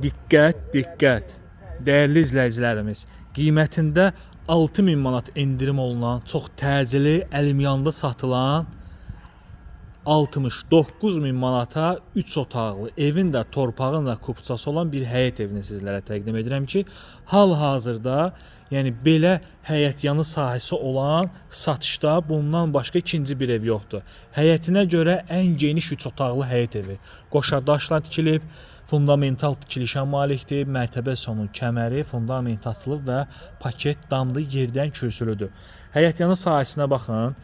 Diqqət, diqqət. Dəyərli izləyicilərimiz, qiymətində 6000 manat endirim olunan, çox təcili, əlimyanlı satılan 69000 manata 3 otaqlı, evin də, torpağın da kupçası olan bir həyət evini sizlərə təqdim edirəm ki, hal-hazırda, yəni belə həyətyanı sahəsi olan satışda bundan başqa ikinci bir ev yoxdur. Həyətinə görə ən geniş 3 otaqlı həyət evi. Qoşa daşla tikilib, fundamental tikilişə malikdir, mərtəbə sonu kəməri, fundament atılıb və paket damlı yerdən kürsülüdür. Həyətyanı sahəsinə baxın,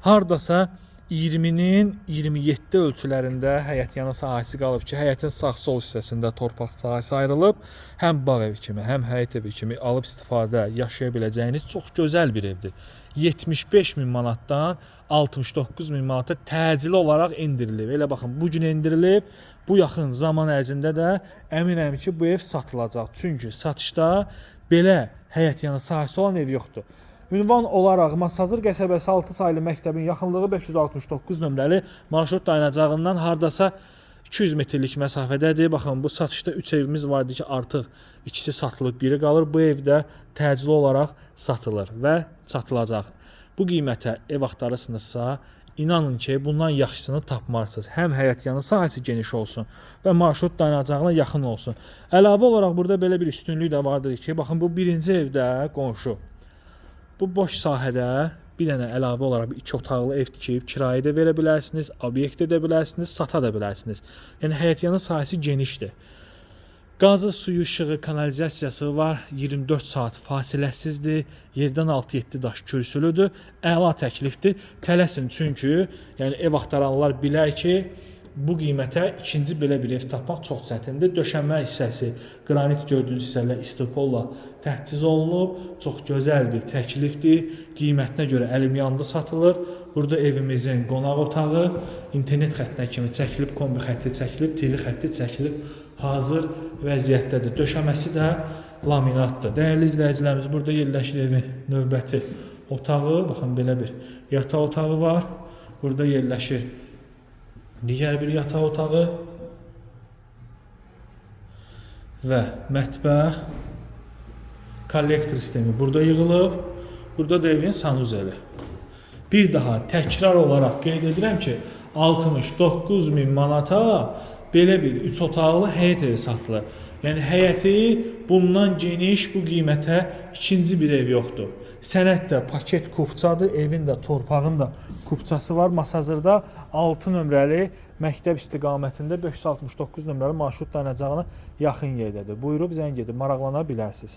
hardasa 20-nin 27 ölçülərində həyətyanı sahəsi qalıb ki, həyətin sağ-sol hissəsində torpaq sahəsi ayrılıb, həm bağ evi kimi, həm həyət evi kimi alıb istifadə, yaşaya biləcəyiniz çox gözəl bir evdir. 75.000 manatdan 69.000 manata təcili olaraq endirilib. Elə baxın, bu gün endirilib, bu yaxın zaman ərzində də əminəm ki, bu ev satılacaq. Çünki satışda belə həyətyanı sahəsi olan ev yoxdur. Ünvan olaraq Masazır qəsəbəsi 6 saylı məktəbin yaxınlığı 569 nömrəli marşrut dayanacağından hardasa 200 metrlik məsafədədir. Baxın, bu satışda 3 evimiz vardı ki, artıq ikisi satılıb, biri qalır. Bu evdə təcili olaraq satılır və satılacaq. Bu qiymətə ev axtarırsınızsa, inanın ki, bundan yaxşısını tapmarsınız. Həm həyətyanı sahəsi geniş olsun və marşrut dayanacağına yaxın olsun. Əlavə olaraq burada belə bir üstünlük də vardır ki, baxın, bu birinci evdə qonşu. Bu boş sahədə bir dənə əlavə olaraq 2 otaqlı ev tikib kirayə də verə bilərsiniz, obyekt edə bilərsiniz, sata da bilərsiniz. Yəni həyətyanı sahəsi genişdir. Qazı, suyu, işığı, kanalizasiyası var, 24 saat fasiləsizdir, yerdən 6-7 daş kürsülüdür, əla təklifdir. Tələsin, çünki yəni ev axtaranlar bilər ki, bu qiymətə ikinci belə bir ev tapmaq çox çətindir. Döşənmə hissəsi, qranit gördüyünüz hissələr istipolla təchiz olunub. Çox gözəl bir təklifdir. Qiymətinə görə əlimyanlı satılır. Burada evimizin qonaq otağı, internet xəttinə kimi çəkilib, kombi xətti çəkilib, TV xətti çəkilib, hazır vəziyyətdədir. Döşəməsi də laminatdır. Dəyərli izləyicilərimiz, burada yerləşir evin növbəti otağı. Baxın, belə bir yataq otağı var. Burada yerləşir digər bir yataq otağı və mətbəx, kollektor sistemi burada yığılıb. Burada da evin sanuzeli. Bir daha təkrar olaraq qeyd edirəm ki, 69.000 manata belə bir 3 otaqlı həyət evi satılır. Yəni həyəti bundan geniş, bu qiymətə ikinci bir ev yoxdur. Sənəd də paket kupçadır, evin də, torpağın da kupçası var. Masazırda 6 nömrəli məktəb istiqamətində 569 nömrəli marşrut dayanacağına yaxın yerdədir. Buyurub zəng edib maraqlana bilərsiniz.